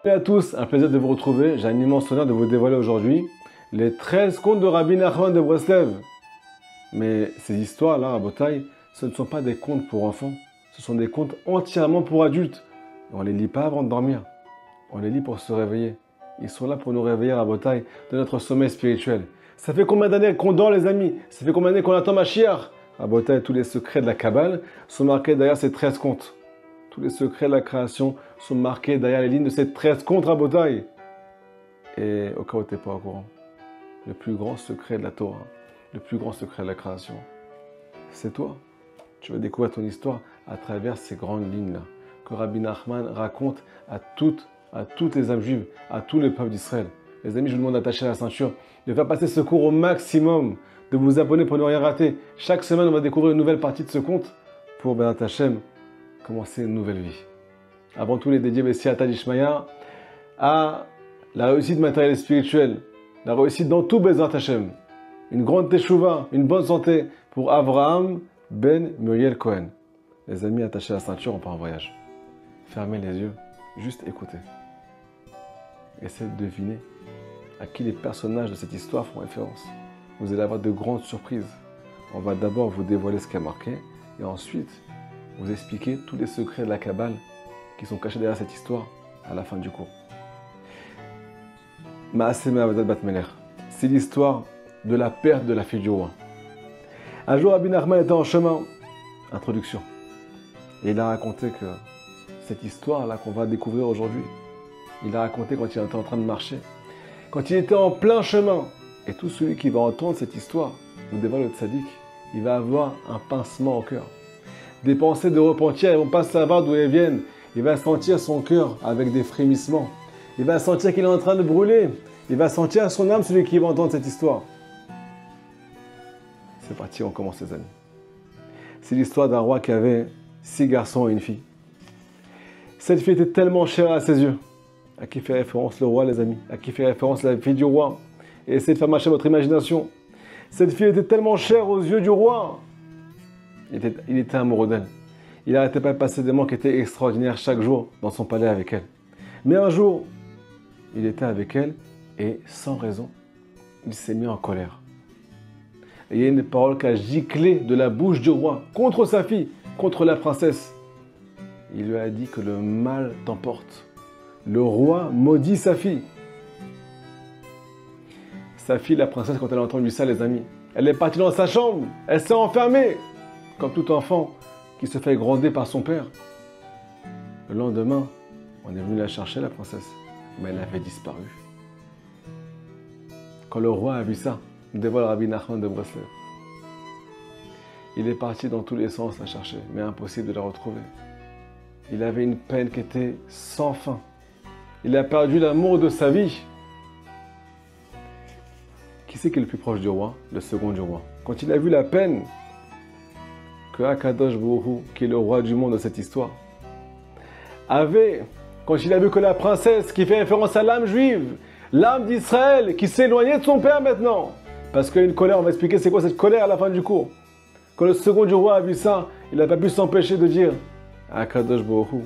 Salut à tous, un plaisir de vous retrouver. J'ai un immense honneur de vous dévoiler aujourd'hui les 13 contes de Rabbi Nachman de Breslev. Mais ces histoires-là, à Botaï, ce ne sont pas des contes pour enfants. Ce sont des contes entièrement pour adultes. Et on ne les lit pas avant de dormir. On les lit pour se réveiller. Ils sont là pour nous réveiller à Botaï de notre sommeil spirituel. Ça fait combien d'années qu'on dort, les amis? Ça fait combien d'années qu'on attend Mashiach? À Botaï, tous les secrets de la Kabbale sont marqués derrière ces 13 contes. Tous les secrets de la création sont marqués derrière les lignes de ces 13 contes à Botaï. Et au cas où tu n'es pas au courant, le plus grand secret de la Torah, le plus grand secret de la création, c'est toi. Tu vas découvrir ton histoire à travers ces grandes lignes-là que Rabbi Nachman raconte à toutes les âmes juives, à tous les peuples d'Israël. Les amis, je vous demande d'attacher la ceinture, de faire passer ce cours au maximum, de vous abonner pour ne rien rater. Chaque semaine, on va découvrir une nouvelle partie de ce conte pour Be'at Hashem commencer une nouvelle vie. Avant tout, les dédiés Bessiata d'Ishmaïa à la réussite matérielle et spirituelle, la réussite dans tout Be'at Hashem, une grande teshuva, une bonne santé pour Avraham Ben Muriel Cohen. Les amis, attachez la ceinture, on part en voyage. Fermez les yeux, juste écoutez. Essayez de deviner à qui les personnages de cette histoire font référence. Vous allez avoir de grandes surprises. On va d'abord vous dévoiler ce qui a marqué et ensuite vous expliquer tous les secrets de la Kabbale qui sont cachés derrière cette histoire à la fin du cours. Maaseh Me'avadat Bat Melech, c'est l'histoire de la perte de la fille du roi. Un jour, Rabbi Nachman était en chemin. Introduction. Et il a raconté que cette histoire-là qu'on va découvrir aujourd'hui, il a raconté quand il était en train de marcher, quand il était en plein chemin. Et tout celui qui va entendre cette histoire, nous dévoile le tzaddik, il va avoir un pincement au cœur. Des pensées de repentir, ils ne vont pas savoir d'où elles viennent. Il va sentir son cœur avec des frémissements. Il va sentir qu'il est en train de brûler. Il va sentir à son âme celui qui va entendre cette histoire. C'est parti, on commence les amis. C'est l'histoire d'un roi qui avait 6 garçons et une fille. Cette fille était tellement chère à ses yeux. À qui fait référence le roi, les amis? À qui fait référence la fille du roi? Et essayez de faire marcher votre imagination. Cette fille était tellement chère aux yeux du roi. Il était amoureux d'elle. Il n'arrêtait pas de passer des moments qui étaient extraordinaires chaque jour dans son palais avec elle. Mais un jour, il était avec elle et sans raison, il s'est mis en colère. Et il y a une parole qui a giclé de la bouche du roi contre sa fille, contre la princesse. Il lui a dit que le mal t'emporte. Le roi maudit sa fille. Sa fille, la princesse, quand elle a entendu ça, les amis, elle est partie dans sa chambre, elle s'est enfermée. Comme tout enfant qui se fait gronder par son père. Le lendemain, on est venu la chercher, la princesse, mais elle avait disparu. Quand le roi a vu ça, nous dévoile Rabbi Nachman de Breslev. Il est parti dans tous les sens la chercher, mais impossible de la retrouver. Il avait une peine qui était sans fin. Il a perdu l'amour de sa vie. Qui c'est qui est le plus proche du roi? Le second du roi. Quand il a vu la peine que Akadosh Baruch Hu, qui est le roi du monde de cette histoire, avait, quand il a vu que la princesse, qui fait référence à l'âme juive, l'âme d'Israël, qui s'éloignait de son père maintenant, parce qu'il y a une colère, on va expliquer c'est quoi cette colère à la fin du cours. Quand le second du roi a vu ça, il n'a pas pu s'empêcher de dire à Akadosh Baruch Hu,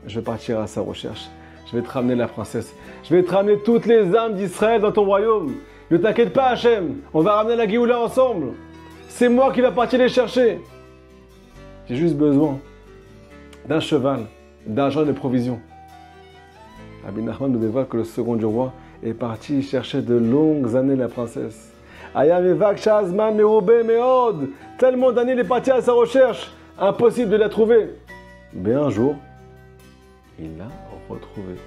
je vais partir à sa recherche, je vais te ramener la princesse, je vais te ramener toutes les âmes d'Israël dans ton royaume. Ne t'inquiète pas Hachem, on va ramener la Géoula ensemble. C'est moi qui va partir les chercher. J'ai juste besoin d'un cheval, d'argent et de provisions. Rabbi Nachman nous dévoile que le second du roi est parti chercher de longues années la princesse. Tellement d'années il est parti à sa recherche. Impossible de la trouver. Mais un jour, il l'a retrouvée.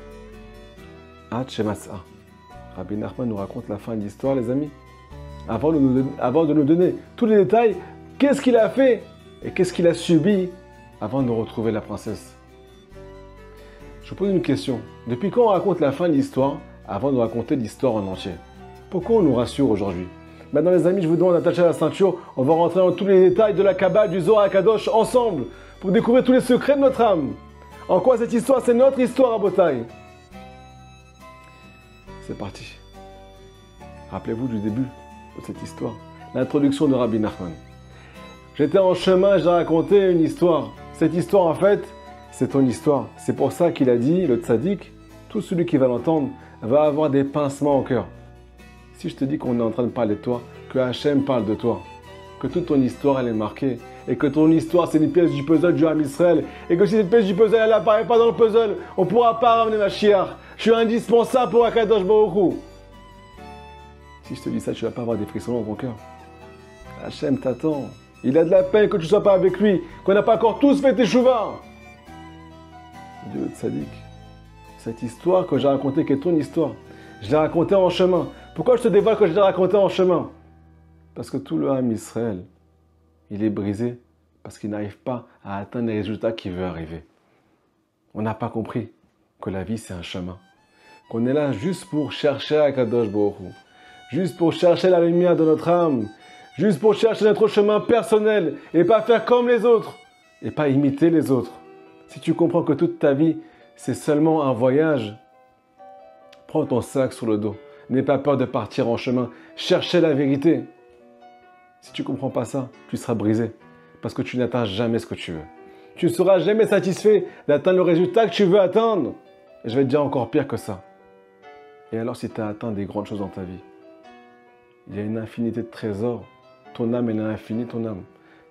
Rabbi Nachman nous raconte la fin de l'histoire, les amis. Avant de nous donner tous les détails, qu'est-ce qu'il a fait et qu'est-ce qu'il a subi avant de retrouver la princesse? Je vous pose une question. Depuis quand on raconte la fin de l'histoire avant de raconter l'histoire en entier? Pourquoi on nous rassure aujourd'hui? Maintenant les amis, je vous demande d'attacher la ceinture. On va rentrer dans tous les détails de la Kabbale, du Zohar Kadosh ensemble pour découvrir tous les secrets de notre âme. En quoi cette histoire, c'est notre histoire à Botaï. C'est parti. Rappelez-vous du début de cette histoire, l'introduction de Rabbi Nachman. J'étais en chemin, j'ai raconté une histoire. Cette histoire, en fait, c'est ton histoire. C'est pour ça qu'il a dit, le tzaddik, tout celui qui va l'entendre va avoir des pincements au cœur. Si je te dis qu'on est en train de parler de toi, que Hachem parle de toi, que toute ton histoire elle est marquée, et que ton histoire c'est une pièce du puzzle du Ham Israël, et que si cette pièce du puzzle elle n'apparaît pas dans le puzzle, on ne pourra pas ramener Mashiach. Je suis indispensable pour Akadosh Baruch Hu. Si je te dis ça, tu ne vas pas avoir des frissons dans ton cœur. Hachem t'attend. Il a de la peine que tu ne sois pas avec lui, qu'on n'a pas encore tous fait teshuva. Dieu tzaddik. Cette histoire que j'ai racontée, qui est ton histoire, je l'ai racontée en chemin. Pourquoi je te dévoile que je l'ai racontée en chemin? Parce que tout le Ham Israël, il est brisé parce qu'il n'arrive pas à atteindre les résultats qu'il veut arriver. On n'a pas compris que la vie c'est un chemin. Qu'on est là juste pour chercher Akadosh Baruch Hu, juste pour chercher la lumière de notre âme, juste pour chercher notre chemin personnel et pas faire comme les autres et pas imiter les autres. Si tu comprends que toute ta vie c'est seulement un voyage, prends ton sac sur le dos. N'aie pas peur de partir en chemin. Cherchez la vérité. Si tu ne comprends pas ça, tu seras brisé. Parce que tu n'atteins jamais ce que tu veux. Tu ne seras jamais satisfait d'atteindre le résultat que tu veux atteindre. Et je vais te dire encore pire que ça. Et alors si tu as atteint des grandes choses dans ta vie, il y a une infinité de trésors. Ton âme, elle est infinie, ton âme.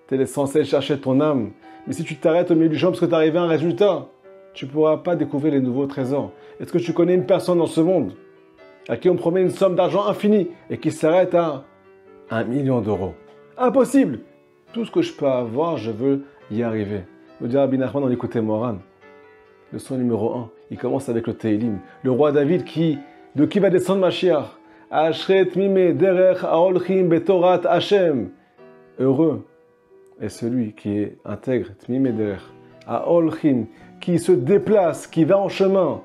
Tu es censé chercher ton âme. Mais si tu t'arrêtes au milieu du champ parce que tu es arrivé à un résultat, tu ne pourras pas découvrir les nouveaux trésors. Est-ce que tu connais une personne dans ce monde à qui on promet une somme d'argent infinie et qui s'arrête à 1 million d'euros? Impossible! Tout ce que je peux avoir, je veux y arriver. Me dit Rabbi Nachman dans l'écouté Moran. Leçon numéro 1, il commence avec le Teilim. Le roi David de qui va descendre Mashiach. Ashret mime derech aolchim betorat Hashem. Heureux est celui qui est intègre, mime derech, aolchim, qui se déplace, qui va en chemin,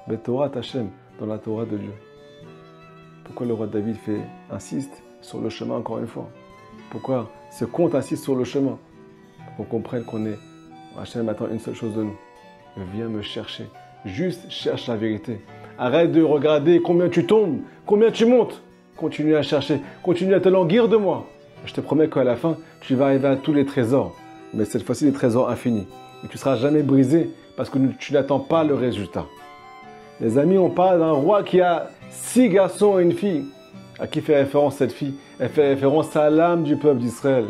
betorat Hashem, dans la Torah de Dieu. Pourquoi le roi David insiste sur le chemin encore une fois? Pourquoi ce conte insiste sur le chemin? Pour qu'on comprenne qu'on est... Hachem attend une seule chose de nous. Viens me chercher. Juste cherche la vérité. Arrête de regarder combien tu tombes, combien tu montes. Continue à chercher. Continue à te languir de moi. Je te promets qu'à la fin, tu vas arriver à tous les trésors. Mais cette fois-ci, des trésors infinis. Et tu ne seras jamais brisé parce que tu n'attends pas le résultat. Les amis, on parle d'un roi qui a 6 garçons et une fille. À qui fait référence cette fille? Elle fait référence à l'âme du peuple d'Israël,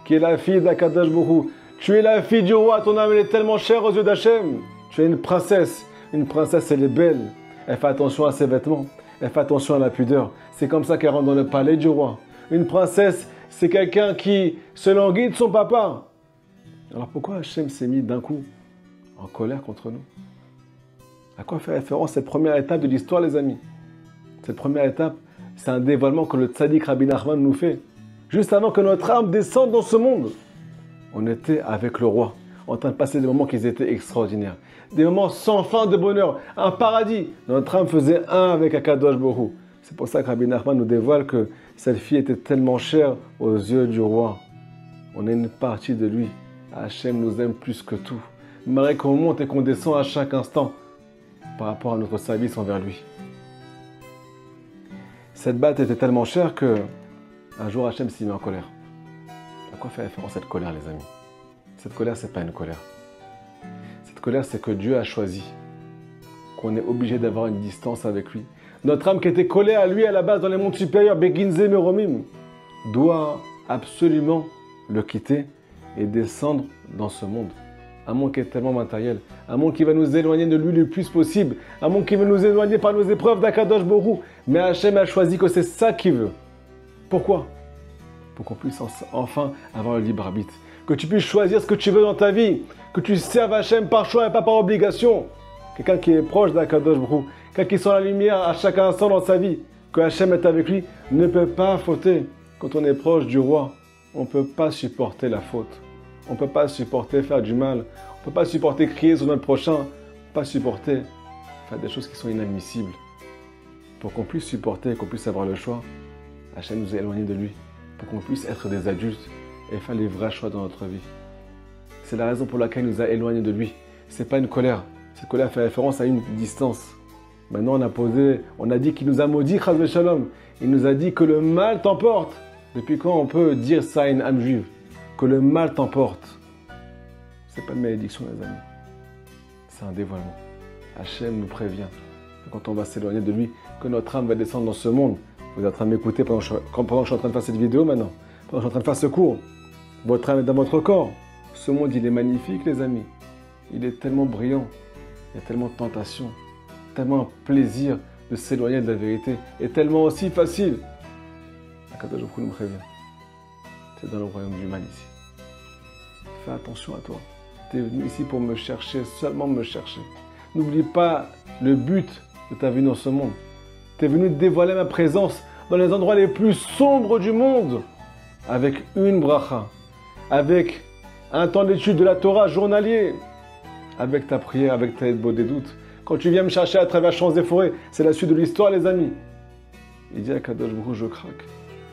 qui est la fille d'Akadosh Baruch Hu. Tu es la fille du roi, ton âme elle est tellement chère aux yeux d'Hachem. Tu es une princesse. Une princesse, elle est belle. Elle fait attention à ses vêtements. Elle fait attention à la pudeur. C'est comme ça qu'elle rentre dans le palais du roi. Une princesse, c'est quelqu'un qui se languit de son papa. Alors pourquoi Hachem s'est mis d'un coup en colère contre nous? À quoi fait référence cette première étape de l'histoire, les amis? Cette première étape, c'est un dévoilement que le tzaddik Rabbi Nachman nous fait. Juste avant que notre âme descende dans ce monde, on était avec le roi, en train de passer des moments qui étaient extraordinaires. Des moments sans fin de bonheur, un paradis. Notre âme faisait un avec Akadosh Baruch Hu. C'est pour ça que Rabbi Nachman nous dévoile que cette fille était tellement chère aux yeux du roi. On est une partie de lui. Hachem nous aime plus que tout. Malgré qu'on monte et qu'on descend à chaque instant par rapport à notre service envers lui. Cette batte était tellement chère que un jour Hachem s'y met en colère. À quoi fait référence cette colère, les amis? Cette colère, c'est pas une colère. Cette colère, c'est que Dieu a choisi qu'on est obligé d'avoir une distance avec lui. Notre âme qui était collée à lui à la base dans les mondes supérieurs, Beginze Meromim, doit absolument le quitter et descendre dans ce monde. Un monde qui est tellement matériel, un monde qui va nous éloigner de lui le plus possible, un monde qui va nous éloigner par nos épreuves d'Akadosh Baruch Hu. Mais Hachem a choisi que c'est ça qu'il veut. Pourquoi? Pour qu'on puisse enfin avoir le libre arbitre. Que tu puisses choisir ce que tu veux dans ta vie. Que tu serves Hachem par choix et pas par obligation. Quelqu'un qui est proche d'Akadosh Baruch Hu, quelqu'un qui sent la lumière à chaque instant dans sa vie, que Hachem est avec lui, ne peut pas fauter. Quand on est proche du roi, on ne peut pas supporter la faute. On ne peut pas supporter faire du mal. On ne peut pas supporter crier sur notre prochain. On ne peut pas supporter faire des choses qui sont inadmissibles. Pour qu'on puisse supporter, qu'on puisse avoir le choix, Hachem nous a éloignés de lui. Pour qu'on puisse être des adultes et faire les vrais choix dans notre vie. C'est la raison pour laquelle il nous a éloignés de lui. Ce n'est pas une colère. Cette colère fait référence à une distance. Maintenant, on a dit qu'il nous a maudit, Chas v'Shalom. Il nous a dit que le mal t'emporte. Depuis quand on peut dire ça à une âme juive? Que le mal t'emporte. Ce n'est pas une malédiction, les amis. C'est un dévoilement. Hachem nous prévient quand on va s'éloigner de lui, que notre âme va descendre dans ce monde. Vous êtes en train de m'écouter pendant que je suis en train de faire cette vidéo maintenant, pendant que je suis en train de faire ce cours. Votre âme est dans votre corps. Ce monde, il est magnifique, les amis. Il est tellement brillant. Il y a tellement de tentations, tellement un plaisir de s'éloigner de la vérité, et tellement aussi facile. Akadosh Baruch Hu nous prévient. C'est dans le royaume du mal ici. Fais attention à toi. Tu es venu ici pour me chercher, seulement me chercher. N'oublie pas le but de ta venue dans ce monde. Tu es venu dévoiler ma présence dans les endroits les plus sombres du monde, avec une bracha, avec un temps d'étude de la Torah journalier, avec ta prière, avec ta aide des doutes. Quand tu viens me chercher à travers champs et forêts, c'est la suite de l'histoire, les amis. Il dit à Kadosh Baruch Hu, je craque.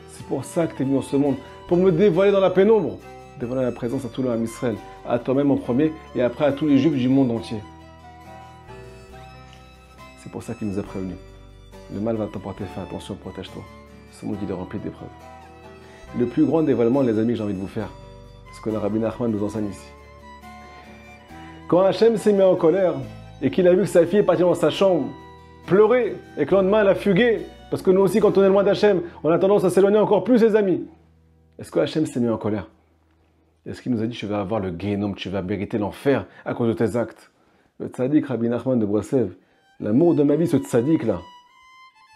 C'est pour ça que tu es venu dans ce monde, pour me dévoiler dans la pénombre, dévoiler la présence à tout le peuple d'Israël, à toi-même en premier, et après à tous les Juifs du monde entier. C'est pour ça qu'il nous a prévenus. Le mal va t'emporter, fais attention, protège-toi. Ce monde, il est rempli d'épreuves. Le plus grand dévoilement, les amis, que j'ai envie de vous faire, ce que le Rabbi Nachman nous enseigne ici. Quand Hachem s'est mis en colère, et qu'il a vu que sa fille est partie dans sa chambre, pleurer, et que le lendemain elle a fugué, parce que nous aussi, quand on est loin d'Hachem, on a tendance à s'éloigner encore plus, les amis. Est-ce que Hachem s'est mis en colère? Est-ce qu'il nous a dit, tu vas avoir le Guénom, tu vas mériter l'enfer à cause de tes actes? Le tzaddik Rabbi Nachman de Breslev, l'amour de ma vie, ce tzaddik-là,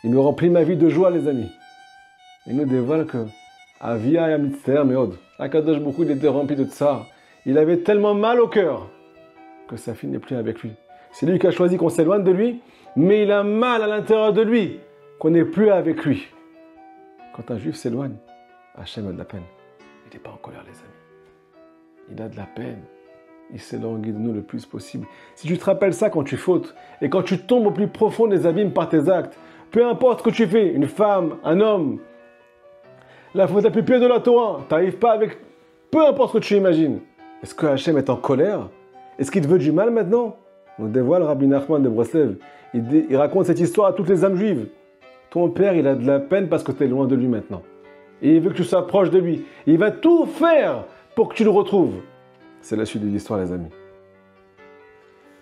il me remplit ma vie de joie, les amis. Il nous dévoile que Avia Yamitzer Meod, Akadosh Baruch Hu, il était rempli de tsar. Il avait tellement mal au cœur que sa fille n'est plus avec lui. C'est lui qui a choisi qu'on s'éloigne de lui, mais il a mal à l'intérieur de lui qu'on n'est plus avec lui. Quand un juif s'éloigne, Hachem a de la peine. Il n'est pas en colère, les amis. Il a de la peine. Il s'éloigne de nous le plus possible. Si tu te rappelles ça quand tu fautes, et quand tu tombes au plus profond des abîmes par tes actes, peu importe ce que tu fais, une femme, un homme, la faute la plus pire de la Torah, tu n'arrives pas avec... Peu importe ce que tu imagines. Est-ce que Hachem est en colère? Est-ce qu'il te veut du mal maintenant? On dévoile Rabbi Nachman de Breslev. Il raconte cette histoire à toutes les âmes juives. Ton père, il a de la peine parce que tu es loin de lui maintenant. Et il veut que tu sois proche de lui. Et il va tout faire pour que tu le retrouves. C'est la suite de l'histoire, les amis.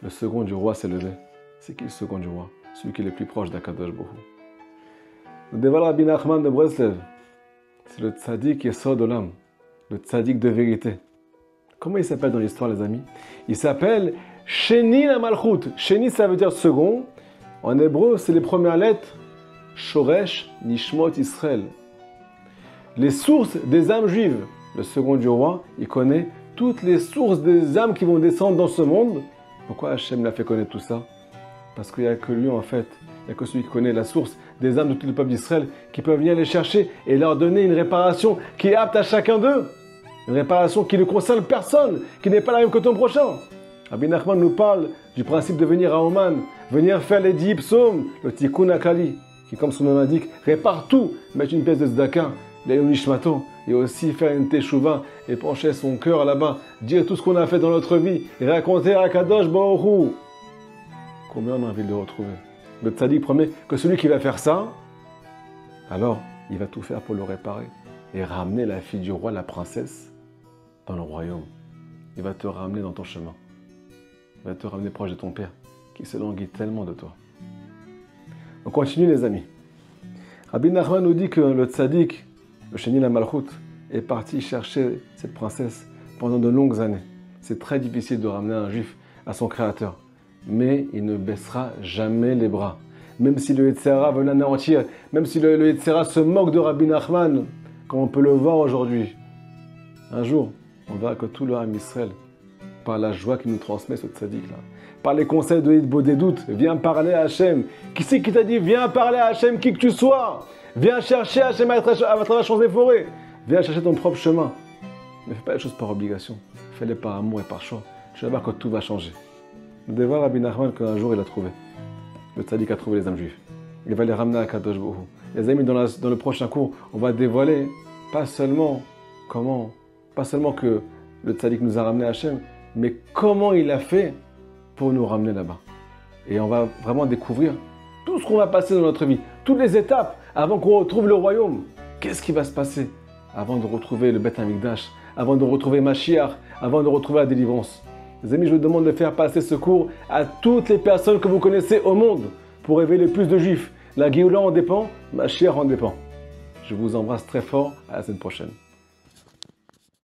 Le second du roi s'est levé. C'est qui le second du roi? Celui qui est le plus proche d'Akadosh Baruch Hu. On dévoile Rabbi Nachman de Breslev. C'est le tzaddik Yesod Olam. Le tzaddik de vérité. Comment il s'appelle dans l'histoire, les amis? Il s'appelle Sheni la Malchut. Sheni, ça veut dire second. En hébreu, c'est les premières lettres. Shoresh Nishmot Israël. Les sources des âmes juives. Le second du roi, il connaît toutes les sources des âmes qui vont descendre dans ce monde. Pourquoi Hachem l'a fait connaître tout ça? Parce qu'il n'y a que lui, en fait. Il n'y a que celui qui connaît la source des âmes de tout le peuple d'Israël qui peut venir les chercher et leur donner une réparation qui est apte à chacun d'eux. Une réparation qui ne concerne personne, qui n'est pas la même que ton prochain. Rabbi Nachman nous parle du principe de venir à Oman, venir faire les 10 psaumes, le Tikkun Akali, qui, comme son nom l'indique, répare tout, mettre une pièce de tzedaka, l'Eilun Nishmato, et aussi faire une teshuva et pencher son cœur là-bas, dire tout ce qu'on a fait dans notre vie, et raconter à Kadosh Baruch Hu. Combien on a envie de le retrouver? Le tzaddik promet que celui qui va faire ça, alors il va tout faire pour le réparer et ramener la fille du roi, la princesse, dans le royaume. Il va te ramener dans ton chemin. Il va te ramener proche de ton père, qui s'élanguit tellement de toi. On continue, les amis. Rabbi Nachman nous dit que le tzaddik, le Sheni la Malchut, est parti chercher cette princesse pendant de longues années. C'est très difficile de ramener un juif à son créateur. Mais il ne baissera jamais les bras. Même si le Yetzer Hara veut l'anéantir, même si le Yetzer Hara se moque de Rabbi Nachman, comme on peut le voir aujourd'hui. Un jour, on verra que tout le Ham Israël, par la joie qu'il nous transmet, ce tzaddik-là, par les conseils de Hidbo des doutes, viens parler à Hachem. Qui c'est qui t'a dit, viens parler à Hachem, qui que tu sois? Viens chercher Hachem à travers champs et forêts. Viens chercher ton propre chemin. Ne fais pas les choses par obligation. Fais-les par amour et par choix. Tu vas voir que tout va changer. Nous devons Rabbi Nachman qu'un jour il a trouvé. Le tzaddik a trouvé les âmes juives. Il va les ramener à Kadosh Baruch Hu. Les amis, dans le prochain cours, on va dévoiler pas seulement que le tzaddik nous a ramené à Hachem, mais comment il a fait pour nous ramener là-bas. Et on va vraiment découvrir tout ce qu'on va passer dans notre vie, toutes les étapes avant qu'on retrouve le royaume. Qu'est-ce qui va se passer avant de retrouver le Beth Amikdash, avant de retrouver Mashiach, avant de retrouver la délivrance. Les amis, je vous demande de faire passer ce cours à toutes les personnes que vous connaissez au monde, pour révéler plus de juifs. La Géoula en dépend, ma chère en dépend. Je vous embrasse très fort, à la semaine prochaine.